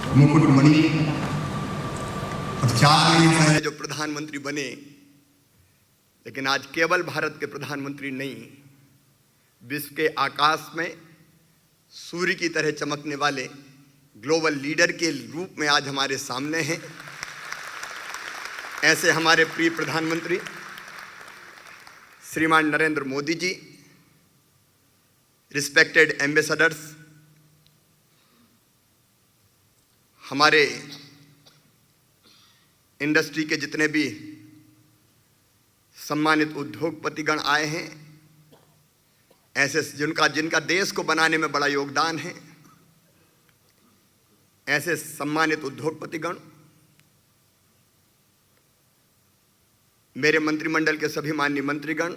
मुकुटमणि अब 4 महीने पहले जो प्रधानमंत्री बने, लेकिन आज केवल भारत के प्रधानमंत्री नहीं, विश्व के आकाश में सूर्य की तरह चमकने वाले ग्लोबल लीडर के रूप में आज हमारे सामने हैं। ऐसे हमारे प्रिय प्रधानमंत्री श्रीमान नरेंद्र मोदी जी, रिस्पेक्टेड एम्बेसडर्स, हमारे इंडस्ट्री के जितने भी सम्मानित उद्योगपतिगण आए हैं, ऐसे जिनका देश को बनाने में बड़ा योगदान है, ऐसे सम्मानित उद्योगपतिगण, मेरे मंत्रिमंडल के सभी माननीय मंत्रीगण,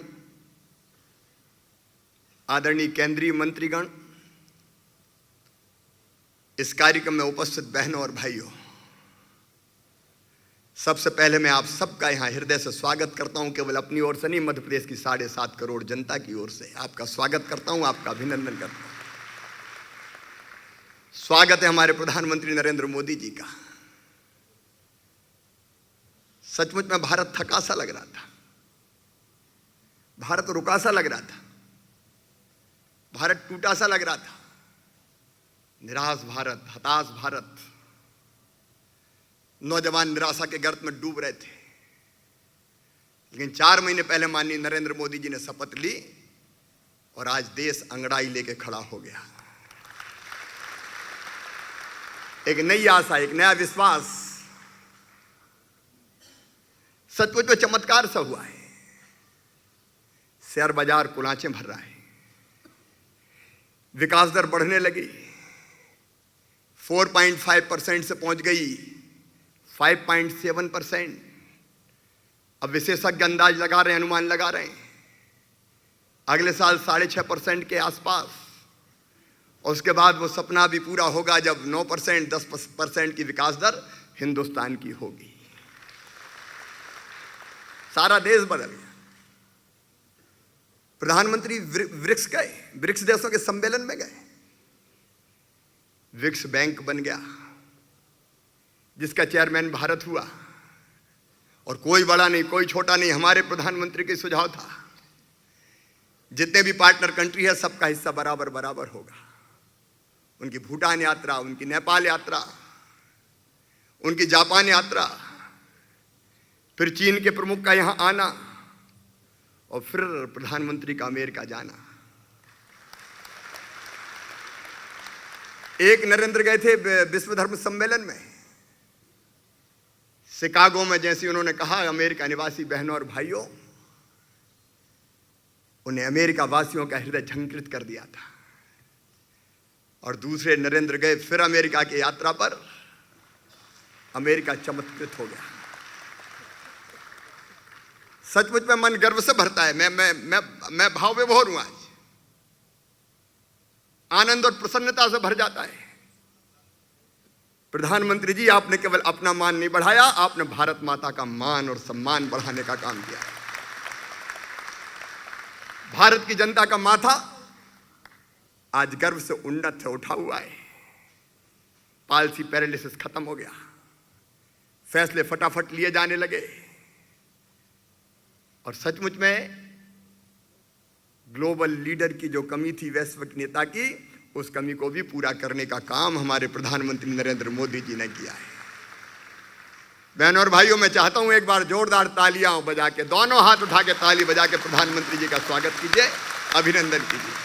आदरणीय केंद्रीय मंत्रीगण, इस कार्यक्रम में उपस्थित बहनों और भाइयों, सबसे पहले मैं आप सबका यहाँ हृदय से स्वागत करता हूँ। केवल अपनी ओर से नहीं, मध्य प्रदेश की 7.5 करोड़ जनता की ओर से आपका स्वागत करता हूँ, आपका अभिनंदन करता हूँ। स्वागत है हमारे प्रधानमंत्री नरेंद्र मोदी जी का। सचमुच में भारत थका सा लग रहा था, भारत रुका सा लग रहा था, भारत टूटा सा लग रहा था, निराश भारत, हताश भारत, नौजवान निराशा के गर्त में डूब रहे थे। लेकिन 4 महीने पहले माननीय नरेंद्र मोदी जी ने शपथ ली और आज देश अंगड़ाई लेके खड़ा हो गया। एक नई आशा, एक नया विश्वास, सचमुच में चमत्कार सा हुआ है। शेयर बाजार कुलांचें भर रहा है, विकास दर बढ़ने लगी, 4.5% से पहुंच गई 5.7%। अब विशेषज्ञ अंदाज लगा रहे हैं, अनुमान लगा रहे हैं अगले साल 6.5% के आसपास, और उसके बाद वो सपना भी पूरा होगा जब 9%, 10% की विकास दर हिंदुस्तान की होगी। सारा देश बदल गया। प्रधानमंत्री ब्रिक्स गए, ब्रिक्स देशों के सम्मेलन में गए, ब्रिक्स बैंक बन गया जिसका चेयरमैन भारत हुआ, और कोई बड़ा नहीं, कोई छोटा नहीं, हमारे प्रधानमंत्री के सुझाव था जितने भी पार्टनर कंट्री है सबका हिस्सा बराबर बराबर होगा। उनकी भूटान यात्रा, उनकी नेपाल यात्रा, उनकी जापान यात्रा, फिर चीन के प्रमुख का यहां आना, और फिर प्रधानमंत्री का अमेरिका जाना। एक नरेंद्र गए थे विश्व धर्म सम्मेलन में शिकागो में, जैसे उन्होंने कहा अमेरिका निवासी बहनों और भाइयों, उन्हें अमेरिका वासियों का हृदय झंकृत कर दिया था। और दूसरे नरेंद्र गए फिर अमेरिका की यात्रा पर, अमेरिका चमत्कृत हो गया। सचमुच में मन गर्व से भरता है। मैं भाव विभोर हूं आज, आनंद और प्रसन्नता से भर जाता है। प्रधानमंत्री जी, आपने केवल अपना मान नहीं बढ़ाया, आपने भारत माता का मान और सम्मान बढ़ाने का काम किया। भारत की जनता का माथा आज गर्व से उन्नत है, उठा हुआ है। पॉलिसी पैरालिसिस खत्म हो गया, फैसले फटाफट लिए जाने लगे, और सचमुच में ग्लोबल लीडर की जो कमी थी वैश्विक नेता की, उस कमी को भी पूरा करने का काम हमारे प्रधानमंत्री नरेंद्र मोदी जी ने किया है। बहनों और भाइयों, मैं चाहता हूं एक बार जोरदार तालियां बजा के, दोनों हाथ उठा के ताली बजा के प्रधानमंत्री जी का स्वागत कीजिए, अभिनंदन कीजिए।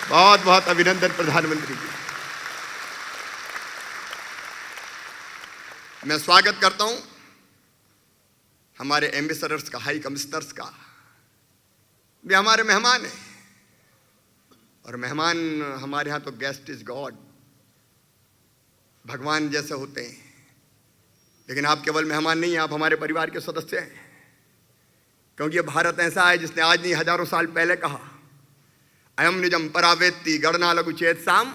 बहुत बहुत अभिनंदन प्रधानमंत्री जी। मैं स्वागत करता हूं हमारे एम्बेसडर्स का, हाई कमिश्नर्स का। वे हमारे मेहमान हैं, और मेहमान हमारे यहाँ तो गेस्ट इज गॉड, भगवान जैसे होते हैं। लेकिन आप केवल मेहमान नहीं हैं, आप हमारे परिवार के सदस्य हैं, क्योंकि ये भारत ऐसा है जिसने आज नहीं हजारों साल पहले कहा, अयम निजम परावेत्ति गणना लघु चेत साम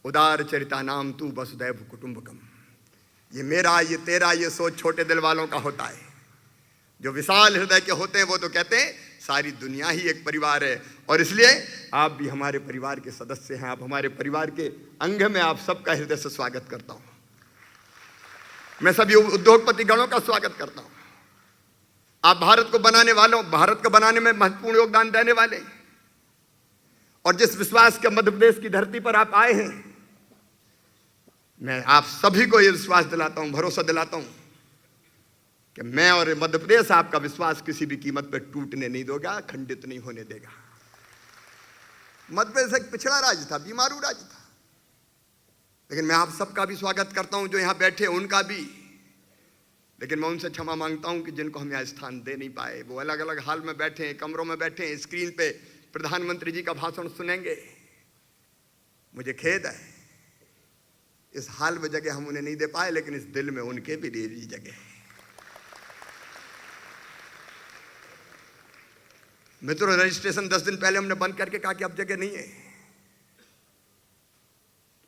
उदार चरिता नाम तू वसुदैव कुटुंबकम। ये मेरा, ये तेरा, ये सोच छोटे दिल वालों का होता है। जो विशाल हृदय के होते हैं वो तो कहते हैं सारी दुनिया ही एक परिवार है। और इसलिए आप भी हमारे परिवार के सदस्य हैं, आप हमारे परिवार के अंग में, आप सबका हृदय से स्वागत करता हूं। मैं सभी उद्योगपति गणों का स्वागत करता हूं। आप भारत को बनाने वालों, भारत को बनाने में महत्वपूर्ण योगदान देने वाले, और जिस विश्वास के मध्य प्रदेश की धरती पर आप आए हैं, मैं आप सभी को यह विश्वास दिलाता हूं, भरोसा दिलाता हूं कि मैं और मध्य प्रदेश आपका विश्वास किसी भी कीमत पर टूटने नहीं देगा, खंडित नहीं होने देगा। मध्य प्रदेश एक पिछड़ा राज्य था, बीमारू राज्य था, लेकिन मैं आप सबका भी स्वागत करता हूं, जो यहां बैठे उनका भी। लेकिन मैं उनसे क्षमा मांगता हूं कि जिनको हम यहां स्थान दे नहीं पाए, वो अलग अलग हाल में बैठे हैं, कमरों में बैठे हैं, स्क्रीन पे प्रधानमंत्री जी का भाषण सुनेंगे। मुझे खेद है, इस हाल में जगह हम उन्हें नहीं दे पाए, लेकिन इस दिल में उनके भी लिए जगह है। मित्रों, रजिस्ट्रेशन 10 दिन पहले हमने बंद करके कहा कि अब जगह नहीं है,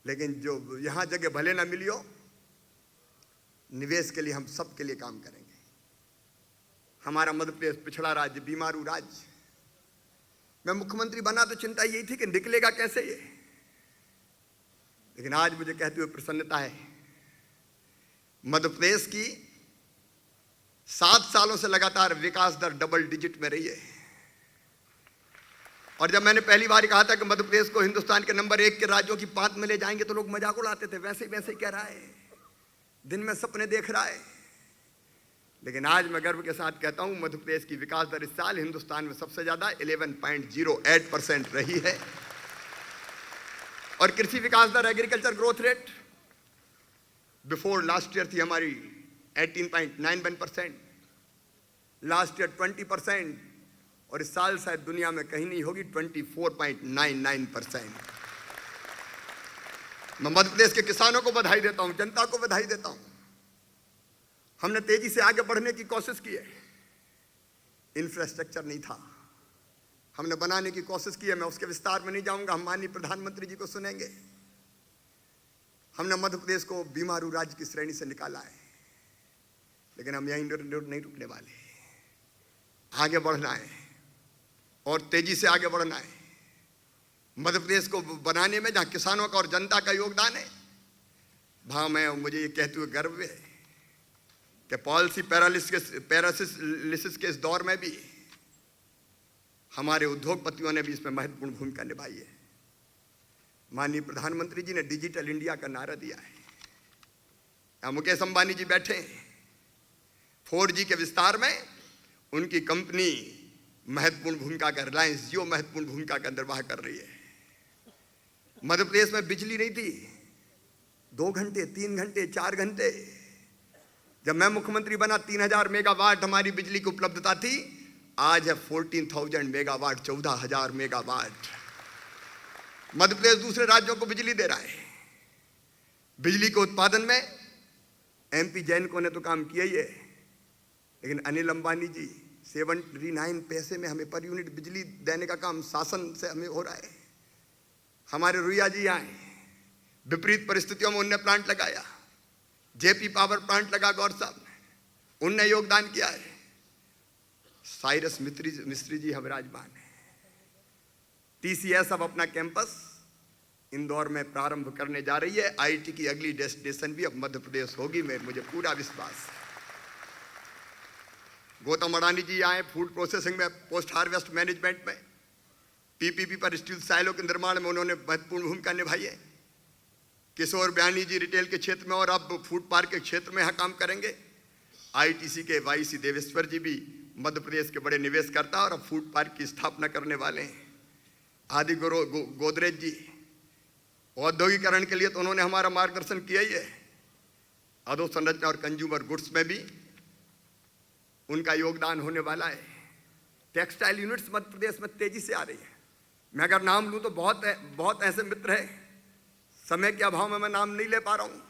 लेकिन जो यहां जगह भले ना मिली हो, निवेश के लिए हम सब के लिए काम करेंगे। हमारा मध्य प्रदेश पिछड़ा राज्य, बीमारू राज्य, मैं मुख्यमंत्री बना तो चिंता यही थी कि निकलेगा कैसे ये, लेकिन आज मुझे कहते हुए प्रसन्नता है, मध्य प्रदेश की 7 सालों से लगातार विकास दर डबल डिजिट में रही है। और जब मैंने पहली बार कहा था कि मध्य प्रदेश को हिंदुस्तान के नंबर 1 के राज्यों की पांत में ले जाएंगे, तो लोग मजाक उड़ाते थे, वैसे ही कह रहा है, दिन में सपने देख रहा है। लेकिन आज मैं गर्व के साथ कहता हूं, मध्य प्रदेश की विकास दर इस साल हिंदुस्तान में सबसे ज्यादा 11.08% रही है। और कृषि विकास दर, agriculture growth rate, before last year थी हमारी 18.91%, लास्ट ईयर 20%, और इस साल शायद दुनिया में कहीं नहीं होगी 24.99%। मैं मध्य प्रदेश के किसानों को बधाई देता हूं, जनता को बधाई देता हूं। हमने तेजी से आगे बढ़ने की कोशिश की है, इंफ्रास्ट्रक्चर नहीं था, हमने बनाने की कोशिश की है। मैं उसके विस्तार में नहीं जाऊंगा, हम माननीय प्रधानमंत्री जी को सुनेंगे। हमने मध्य प्रदेश को बीमारू राज्य की श्रेणी से निकाला है, लेकिन हम यहीं नहीं रुकने वाले, आगे बढ़ना है और तेजी से आगे बढ़ना है। मध्य प्रदेश को बनाने में जहां किसानों का और जनता का योगदान है, वहां मुझे ये कहते हुए गर्व है कि पॉलिसी पैरालिसिस के इस दौर में भी हमारे उद्योगपतियों ने भी इसमें महत्वपूर्ण भूमिका निभाई है। माननीय प्रधानमंत्री जी ने डिजिटल इंडिया का नारा दिया है। यहाँ मुकेश अंबानी जी बैठे हैं, 4G के विस्तार में उनकी कंपनी महत्वपूर्ण भूमिका कर, रिलायंस जियो महत्वपूर्ण भूमिका का निर्वाह कर रही है। मध्य प्रदेश में बिजली नहीं थी, 2 घंटे, 3 घंटे, 4 घंटे। जब मैं मुख्यमंत्री बना 3000 मेगावाट हमारी बिजली की उपलब्धता थी, आज है 14,000 मेगावाट, 14,000 मेगावाट। मध्य प्रदेश दूसरे राज्यों को बिजली दे रहा है। बिजली के उत्पादन में MP जैनको ने तो काम किया ही है, लेकिन अनिल अंबानी जी 79 पैसे में हमें पर यूनिट बिजली देने का काम शासन से हमें हो रहा है। हमारे रुइया जी आए, विपरीत परिस्थितियों में उनने प्लांट लगाया, JP पावर प्लांट लगा गौर साहब ने, उनने योगदान किया है। साइरस मिस्त्री जी हम राजमान है। TCS अब अपना कैंपस इंदौर में प्रारंभ करने जा रही है। IT की अगली डेस्टिनेशन भी अब मध्य प्रदेश होगी, मुझे पूरा विश्वास है। गौतम अडानी जी आए, फूड प्रोसेसिंग में, पोस्ट हार्वेस्ट मैनेजमेंट में, PPP पर स्टील साइलो के निर्माण में उन्होंने महत्वपूर्ण भूमिका निभाई है। किशोर बयानी जी रिटेल के क्षेत्र में और अब फूड पार्क के क्षेत्र में यहाँ काम करेंगे। ITC के YC देवेश्वर जी भी मध्य प्रदेश के बड़े निवेशकर्ता और अब फूड पार्क की स्थापना करने वाले हैं। आदि गोदरेज जी औद्योगिकरण के लिए तो उन्होंने हमारा मार्गदर्शन किया ही है। अधोसंरचना और कंज्यूमर गुड्स में भी उनका योगदान होने वाला है। टेक्सटाइल यूनिट्स मध्य प्रदेश में तेजी से आ रही है। मैं अगर नाम लूँ तो बहुत ऐसे मित्र हैं, समय के अभाव में मैं नाम नहीं ले पा रहा हूँ,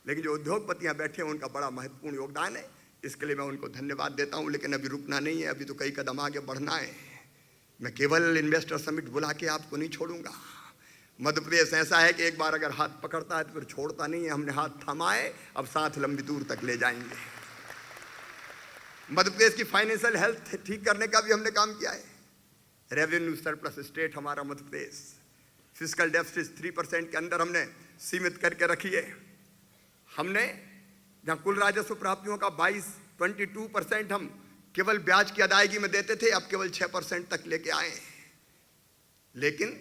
लेकिन जो उद्योगपतियाँ बैठे हैं उनका बड़ा महत्वपूर्ण योगदान है। इसके लिए मैं उनको धन्यवाद देता हूँ। लेकिन अभी रुकना नहीं है, अभी तो कई कदम आगे बढ़ना है। मैं केवल इन्वेस्टर समिट बुला के आपको नहीं छोड़ूंगा। मध्य प्रदेश ऐसा है कि एक बार अगर हाथ पकड़ता है तो फिर छोड़ता नहीं है। हमने हाथ थामा है, अब साथ लंबी दूर तक ले जाएंगे। मध्य प्रदेश की फाइनेंशियल हेल्थ ठीक करने का भी हमने काम किया है। रेवेन्यू सरप्लस स्टेट हमारा मध्य प्रदेश, फिस्कल डेफिसिट 3% के अंदर हमने सीमित करके रखी है। हमने जहाँ कुल राजस्व प्राप्तियों का 22% हम केवल ब्याज की अदायगी में देते थे, अब केवल 6% तक लेके आए हैं। लेकिन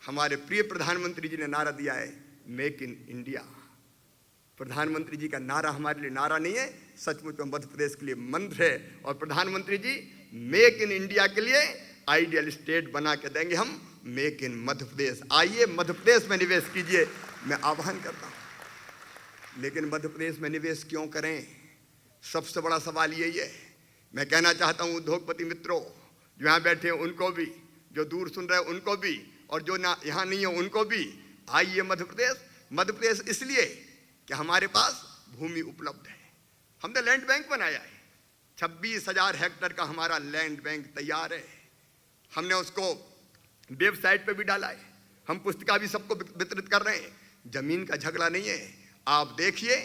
हमारे प्रिय प्रधानमंत्री जी ने नारा दिया है मेक इन इंडिया। प्रधानमंत्री जी का नारा हमारे लिए नारा नहीं है, सचमुच में मध्य प्रदेश के लिए मंत्र है। और प्रधानमंत्री जी मेक इन इंडिया के लिए आइडियल स्टेट बना के देंगे हम, मेक इन मध्य प्रदेश। आइए मध्य प्रदेश में निवेश कीजिए, मैं आह्वान करता हूं। लेकिन मध्य प्रदेश में निवेश क्यों करें, सबसे बड़ा सवाल यही है। मैं कहना चाहता हूं उद्योगपति मित्रों जो यहाँ बैठे हैं उनको भी, जो दूर सुन रहे हैं उनको भी, और जो ना यहाँ नहीं है उनको भी, आइए मध्य प्रदेश। मध्य प्रदेश इसलिए कि हमारे पास भूमि उपलब्ध है। हमने लैंड बैंक बनाया है, 26,000 हेक्टेयर का हमारा लैंड बैंक तैयार है। हमने उसको वेबसाइट पे भी डाला है, हम पुस्तिका भी सबको वितरित कर रहे हैं। जमीन का झगड़ा नहीं है, आप देखिए,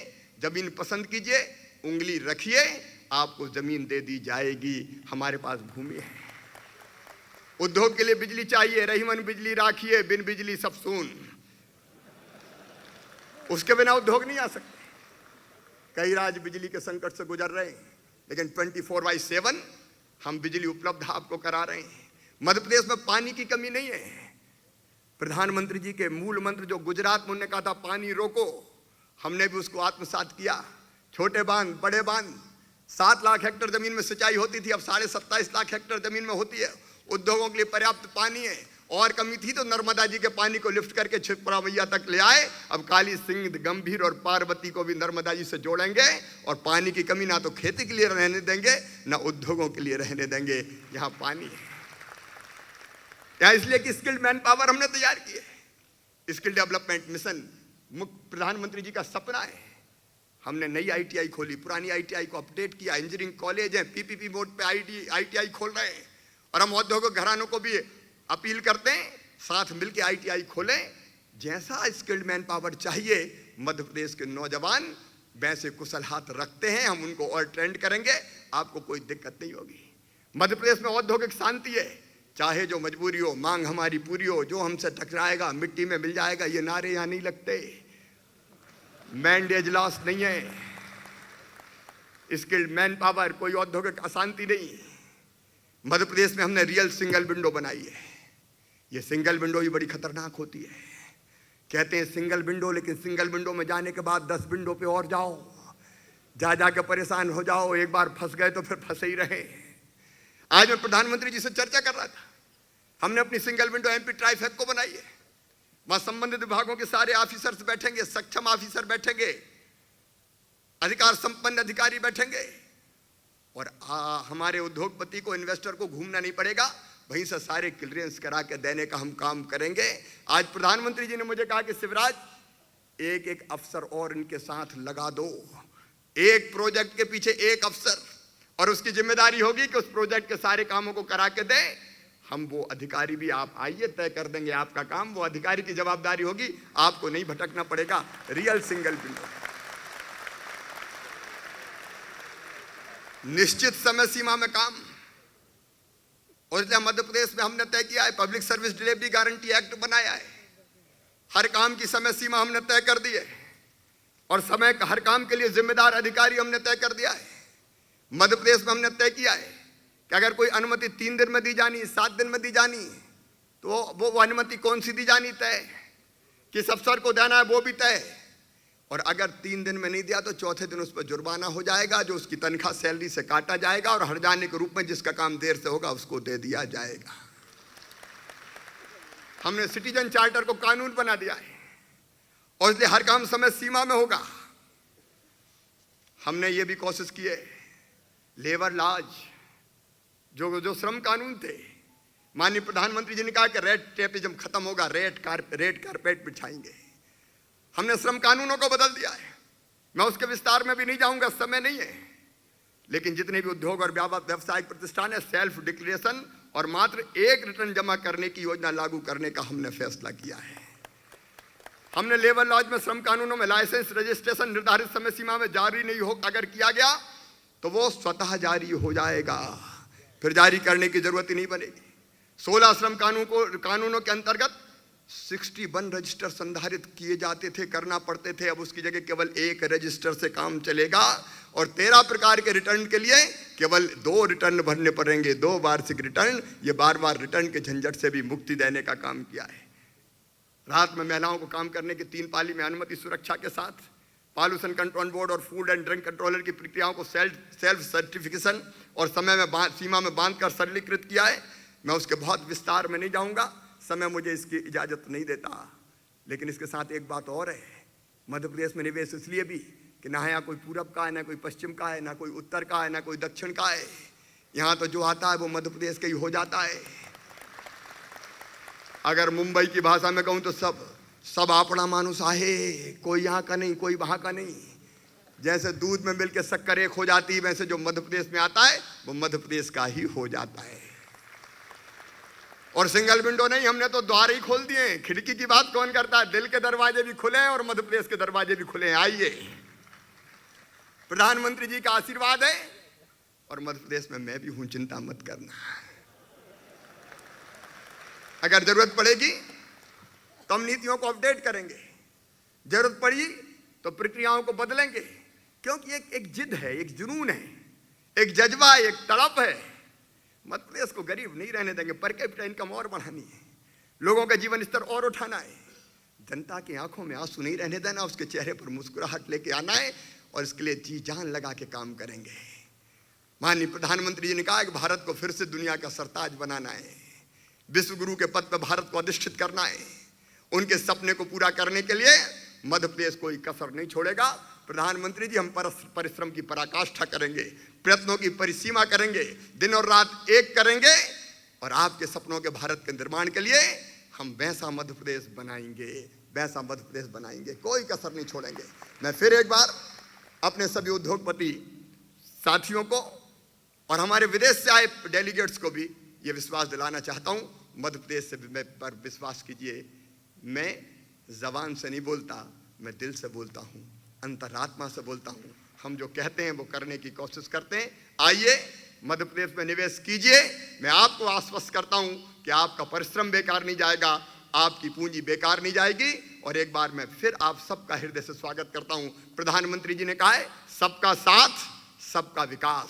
जमीन पसंद कीजिए, उंगली रखिए, आपको जमीन दे दी जाएगी। हमारे पास भूमि है। उद्योग के लिए बिजली चाहिए, रहीमन बिजली राखिए, बिन बिजली सब सून। उसके बिना उद्योग नहीं आ सकते। कई राज्य बिजली के संकट से गुजर रहे हैं, लेकिन 24/7 हम बिजली उपलब्ध आपको करा रहे हैं। मध्य प्रदेश में पानी की कमी नहीं है। प्रधानमंत्री जी के मूल मंत्र जो गुजरात में उन्होंने कहा था पानी रोको, हमने भी उसको आत्मसात किया। छोटे बांध, बड़े बांध, 7 लाख हेक्टेयर जमीन में सिंचाई होती थी, अब 27.5 लाख हेक्टेयर जमीन में होती है। उद्योगों के लिए पर्याप्त पानी है। और कमी थी तो नर्मदा जी के पानी को लिफ्ट करके छिपरा मैया तक ले आए। अब काली सिंध, गंभीर और पार्वती को भी नर्मदा जी से जोड़ेंगे। और पानी की कमी ना तो खेती के लिए रहने देंगे, ना उद्योगों के लिए रहने देंगे। यहाँ पानी है, यहाँ इसलिए कि स्किल्ड मैन पावर हमने तैयार की है। स्किल डेवलपमेंट मिशन मुख्य प्रधानमंत्री जी का सपना है। हमने नई ITI खोली, पुरानी ITI को अपडेट किया। इंजीनियरिंग कॉलेज है, PPP मोड पे ITI खोल रहे हैं। और हम औद्योगिक घरानों को भी अपील करते हैं, साथ मिलकर ITI खोलें। जैसा स्किल्ड मैन पावर चाहिए मध्य प्रदेश के नौजवान वैसे कुशल हाथ रखते हैं, हम उनको और ट्रेंड करेंगे, आपको कोई दिक्कत नहीं होगी। मध्य प्रदेश में औद्योगिक शांति है, चाहे जो मजबूरी हो, मांग हमारी पूरी हो। जो हमसे टकराएगा मिट्टी में मिल जाएगा, ये नारे यहाँ नहीं लगते। मैंडेज लॉस नहीं है, स्किल्ड मैन पावर, कोई औद्योगिक अशांति नहीं। मध्य प्रदेश में हमने रियल सिंगल विंडो बनाई है। ये सिंगल विंडो ही बड़ी खतरनाक होती है। कहते हैं सिंगल विंडो, लेकिन सिंगल विंडो में जाने के बाद 10 विंडो पे और जाओ, जा के परेशान हो जाओ। एक बार फंस गए तो फिर फंसे ही रहे। आज मैं प्रधानमंत्री जी से चर्चा कर रहा था। हमने अपनी सिंगल विंडो MP ट्राइफेक को बनाई है। वहां संबंधित विभागों के सारे ऑफिसर्स बैठेंगे, सक्षम ऑफिसर बैठेंगे, अधिकार संपन्न अधिकारी बैठेंगे। और हमारे उद्योगपति को, इन्वेस्टर को घूमना नहीं पड़ेगा, वहीं से सारे क्लियरेंस करा के देने का हम काम करेंगे। आज प्रधानमंत्री जी ने मुझे कहा कि शिवराज, एक एक अफसर और इनके साथ लगा दो। एक प्रोजेक्ट के पीछे एक अफसर, और उसकी जिम्मेदारी होगी कि उस प्रोजेक्ट के सारे कामों को करा के दे। हम वो अधिकारी भी, आप आइए, तय कर देंगे आपका काम। वो अधिकारी की जवाबदारी होगी, आपको नहीं भटकना पड़ेगा। रियल सिंगल विंडो, निश्चित समय सीमा में काम। और इसलिए मध्य प्रदेश में हमने तय किया है, public service delivery guarantee act बनाया है। हर काम की समय सीमा हमने तय कर दी है, और समय हर काम के लिए जिम्मेदार अधिकारी हमने तय कर दिया है। मध्य प्रदेश में हमने तय किया है कि अगर कोई अनुमति 3 दिन में दी जानी, 7 दिन में दी जानी, तो वो अनुमति कौन सी दी जानी तय, किस अफसर को देना है वो भी तय। और अगर 3 दिन में नहीं दिया तो चौथे दिन उस पर जुर्माना हो जाएगा, जो उसकी तनख्वाह सैलरी से काटा जाएगा, और हर्जाने के रूप में जिसका काम देर से होगा उसको दे दिया जाएगा। हमने सिटीजन चार्टर को कानून बना दिया है, और इसलिए हर काम समय सीमा में होगा। हमने ये भी कोशिश की है, लेबर लॉज, जो श्रम कानून थे, माननीय प्रधानमंत्री जी ने कहा कि रेड टेपिज्म खत्म होगा, रेड कारपेट बिछाएंगे। हमने श्रम कानूनों को बदल दिया है। मैं उसके विस्तार में भी नहीं जाऊंगा, समय नहीं है। लेकिन जितने भी उद्योग और व्यावसायिक प्रतिष्ठान है, सेल्फ डिक्लेरेशन और मात्र 1 रिटर्न जमा करने की योजना लागू करने का हमने फैसला किया है। हमने लेबर लॉज में, श्रम कानूनों में लाइसेंस रजिस्ट्रेशन निर्धारित समय सीमा में जारी नहीं हो, अगर किया गया तो वो स्वतः जारी हो जाएगा, फिर जारी करने की जरूरत ही नहीं बनेगी। 16 श्रम कानूनों के अंतर्गत 61 रजिस्टर संधारित किए जाते थे, करना पड़ते थे। अब उसकी जगह केवल 1 रजिस्टर से काम चलेगा और 13 प्रकार के रिटर्न के लिए केवल 2 रिटर्न भरने पड़ेंगे, 2 वार्षिक रिटर्न। ये बार रिटर्न के झंझट से भी मुक्ति देने का काम किया है। रात में महिलाओं को काम करने की 3 पाली में अनुमति सुरक्षा के साथ पॉल्यूशन कंट्रोल बोर्ड और फूड एंड ड्रग कंट्रोलर की प्रक्रियाओं को सेल्फ सर्टिफिकेशन और समय में सीमा में बांधकर सरलीकृत किया है। मैं उसके बहुत विस्तार में नहीं जाऊंगा, समय मुझे इसकी इजाजत नहीं देता। लेकिन इसके साथ एक बात और है, मध्य प्रदेश में निवेश इसलिए भी कि ना यहाँ कोई पूरब का है, ना कोई पश्चिम का है, ना कोई उत्तर का है, ना कोई दक्षिण का है। यहाँ तो जो आता है वो मध्य प्रदेश का ही हो जाता है। अगर मुंबई की भाषा में कहूँ तो सब अपना मानुस आहे, कोई यहाँ का नहीं, कोई वहाँ का नहीं। जैसे दूध में मिलकर शक्कर एक हो जाती है, वैसे जो मध्य प्रदेश में आता है वो मध्य प्रदेश का ही हो जाता है। और सिंगल विंडो नहीं, हमने तो द्वार ही खोल दिए। खिड़की की बात कौन करता है? दिल के दरवाजे भी खुले हैं और मध्य प्रदेश के दरवाजे भी खुले हैं। आइए, प्रधानमंत्री जी का आशीर्वाद है और मध्य प्रदेश में मैं भी हूं, चिंता मत करना। अगर जरूरत पड़ेगी तो हम नीतियों को अपडेट करेंगे, जरूरत पड़ी तो प्रक्रियाओं को बदलेंगे, क्योंकि एक जिद है, एक जुनून है, एक जज्बा, एक तड़प है। मध्य प्रदेश को गरीब नहीं रहने देंगे। पर कैपिटा इनकम और बढ़ानी है, लोगों का जीवन स्तर और उठाना है, जनता की आंखों में आंसू नहीं रहने देना, उसके चेहरे पर मुस्कुराहट लेके आना है और इसके लिए जी जान लगा के काम करेंगे। माननीय प्रधानमंत्री जी ने कहा कि भारत को फिर से दुनिया का सरताज बनाना है, विश्व गुरु के पद पर भारत को अधिष्ठित करना है। उनके सपने को पूरा करने के लिए मध्य प्रदेश कोई कसर नहीं छोड़ेगा। प्रधानमंत्री जी, हम परिश्रम की पराकाष्ठा करेंगे, प्रयत्नों की परिसीमा करेंगे, दिन और रात एक करेंगे और आपके सपनों के भारत के निर्माण के लिए हम वैसा मध्य प्रदेश बनाएंगे, वैसा मध्य प्रदेश बनाएंगे, कोई कसर नहीं छोड़ेंगे। मैं फिर एक बार अपने सभी उद्योगपति साथियों को और हमारे विदेश से आए डेलीगेट्स को भी ये विश्वास दिलाना चाहता हूँ, मध्य प्रदेश से मैं पर विश्वास कीजिए। मैं जबान से नहीं बोलता, मैं दिल से बोलता हूँ, अंतरात्मा से बोलता हूँ। हम जो कहते हैं वो करने की कोशिश करते हैं। आइए, मध्य प्रदेश में निवेश कीजिए। मैं आपको आश्वस्त करता हूँ कि आपका परिश्रम बेकार नहीं जाएगा, आपकी पूंजी बेकार नहीं जाएगी। और एक बार मैं फिर आप सबका हृदय से स्वागत करता हूँ। प्रधानमंत्री जी ने कहा है, सबका साथ सबका विकास,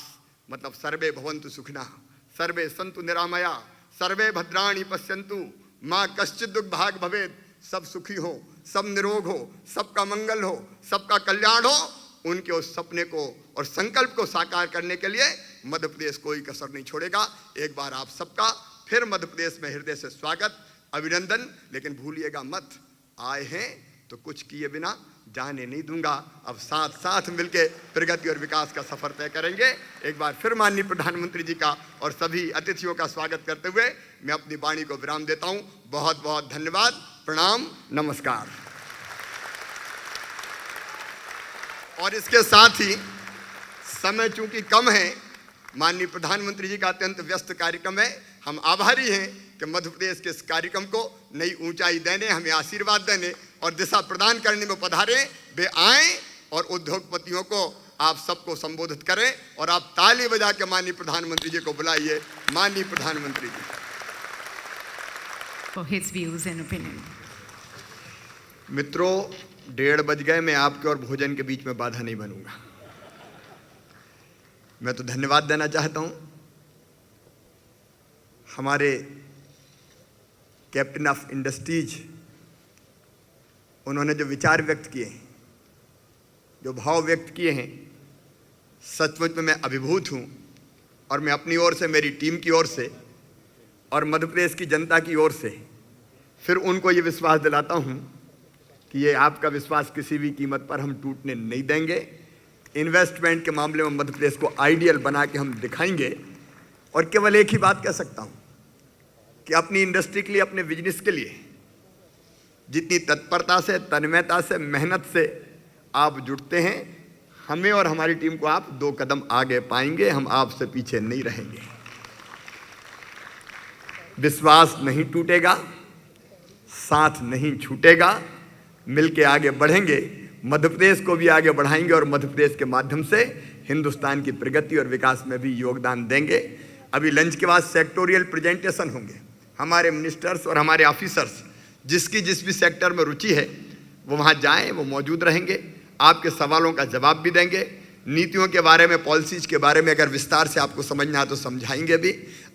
मतलब सर्वे भवन्तु सुखिनः, सर्वे सन्तु निरामया, सर्वे भद्राणि पश्यन्तु माँ कश्चित् दुर्भाग् भवेत्। सब सुखी हो, सब निरोग हो, सबका मंगल हो, सबका कल्याण हो। उनके उस सपने को और संकल्प को साकार करने के लिए मध्य प्रदेश कोई कसर नहीं छोड़ेगा। एक बार आप सबका फिर मध्य प्रदेश में हृदय से स्वागत, अभिनंदन। लेकिन भूलिएगा मत, आए हैं तो कुछ किए बिना जाने नहीं दूंगा। अब साथ साथ मिलके प्रगति और विकास का सफर तय करेंगे। एक बार फिर माननीय प्रधानमंत्री जी का और सभी अतिथियों का स्वागत करते हुए मैं अपनी वाणी को विराम देता हूं। बहुत बहुत धन्यवाद, प्रणाम, नमस्कार। और इसके साथ ही समय चूंकि कम है, माननीय प्रधानमंत्री जी का अत्यंत व्यस्त कार्यक्रम है। हम आभारी हैं कि मध्य प्रदेश के इस कार्यक्रम को नई ऊंचाई देने, हमें आशीर्वाद देने और दिशा प्रदान करने में पधारे। वे आएं और उद्योगपतियों को आप सबको संबोधित करें और आप ताली बजा के माननीय प्रधानमंत्री जी को बुलाइए। माननीय प्रधानमंत्री जी। For his views and opinion. मित्रों, 1:30 बज गए। मैं आपके और भोजन के बीच में बाधा नहीं बनूंगा। मैं तो धन्यवाद देना चाहता हूं हमारे कैप्टन ऑफ इंडस्ट्रीज। उन्होंने जो विचार व्यक्त किए हैं, जो भाव व्यक्त किए हैं, सचमुच में मैं अभिभूत हूं। और मैं अपनी ओर से, मेरी टीम की ओर से और मध्य प्रदेश की जनता की ओर से फिर उनको ये विश्वास दिलाता हूं कि ये आपका विश्वास किसी भी कीमत पर हम टूटने नहीं देंगे। इन्वेस्टमेंट के मामले में मध्य प्रदेश को आइडियल बना के हम दिखाएंगे। और केवल एक ही बात कह सकता हूं कि अपनी इंडस्ट्री के लिए, अपने बिजनेस के लिए जितनी तत्परता से, तन्मयता से, मेहनत से आप जुटते हैं, हमें और हमारी टीम को आप 2 कदम आगे पाएंगे। हम आपसे पीछे नहीं रहेंगे। विश्वास नहीं टूटेगा, साथ नहीं छूटेगा, मिलके आगे बढ़ेंगे, मध्य प्रदेश को भी आगे बढ़ाएंगे और मध्य प्रदेश के माध्यम से हिंदुस्तान की प्रगति और विकास में भी योगदान देंगे। अभी लंच के बाद सेक्टोरियल प्रेजेंटेशन होंगे। हमारे मिनिस्टर्स और हमारे ऑफिसर्स जिसकी जिस भी सेक्टर में रुचि है वो वहाँ जाएं, वो मौजूद रहेंगे, आपके सवालों का जवाब भी देंगे। नीतियों के बारे में, पॉलिसीज के बारे में अगर विस्तार से आपको समझना है तो समझाएंगे भी।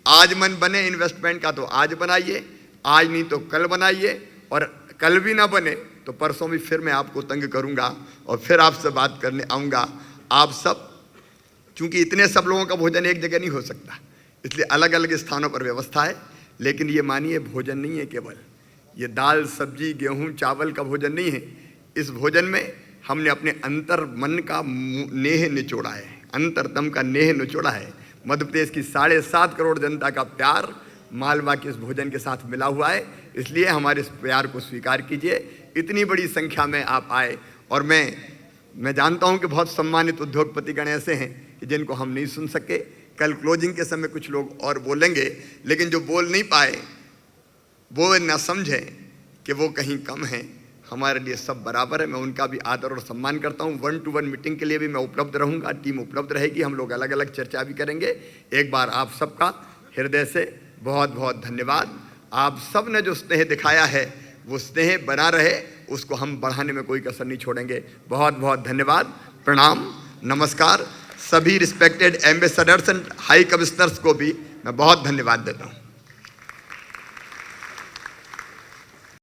आज मन बने इन्वेस्टमेंट का तो आज बनाइए, आज नहीं तो कल बनाइए, और कल भी ना बने तो परसों भी फिर मैं आपको तंग करूंगा और फिर आपसे बात करने आऊँगा। आप सब, चूँकि इतने सब लोगों का भोजन एक जगह नहीं हो सकता, इसलिए अलग अलग स्थानों पर व्यवस्था है। लेकिन ये मानिए भोजन नहीं है केवल, ये दाल सब्जी गेहूं चावल का भोजन नहीं है। इस भोजन में हमने अपने अंतर मन का नेह निचोड़ा है, अंतरतम का नेह निचोड़ा है। मध्य प्रदेश की 7.5 करोड़ जनता का प्यार मालवा के इस भोजन के साथ मिला हुआ है, इसलिए हमारे इस प्यार को स्वीकार कीजिए। इतनी बड़ी संख्या में आप आए, और मैं जानता हूं कि बहुत सम्मानित उद्योगपतिगण ऐसे हैं कि जिनको हम नहीं सुन सके। कल क्लोजिंग के समय कुछ लोग और बोलेंगे, लेकिन जो बोल नहीं पाए वो न समझें कि वो कहीं कम हैं। हमारे लिए सब बराबर है, मैं उनका भी आदर और सम्मान करता हूँ। 1-to-1 मीटिंग के लिए भी मैं उपलब्ध रहूँगा, टीम उपलब्ध रहेगी, हम लोग अलग अलग चर्चा भी करेंगे। एक बार आप सबका हृदय से बहुत बहुत धन्यवाद। आप सब ने जो स्नेह दिखाया है वो स्नेह बना रहे, उसको हम बढ़ाने में कोई कसर नहीं छोड़ेंगे। बहुत बहुत धन्यवाद, प्रणाम, नमस्कार। सभी respected ambassadors and high commissioners को भी मैं बहुत धन्यवाद देता हूँ।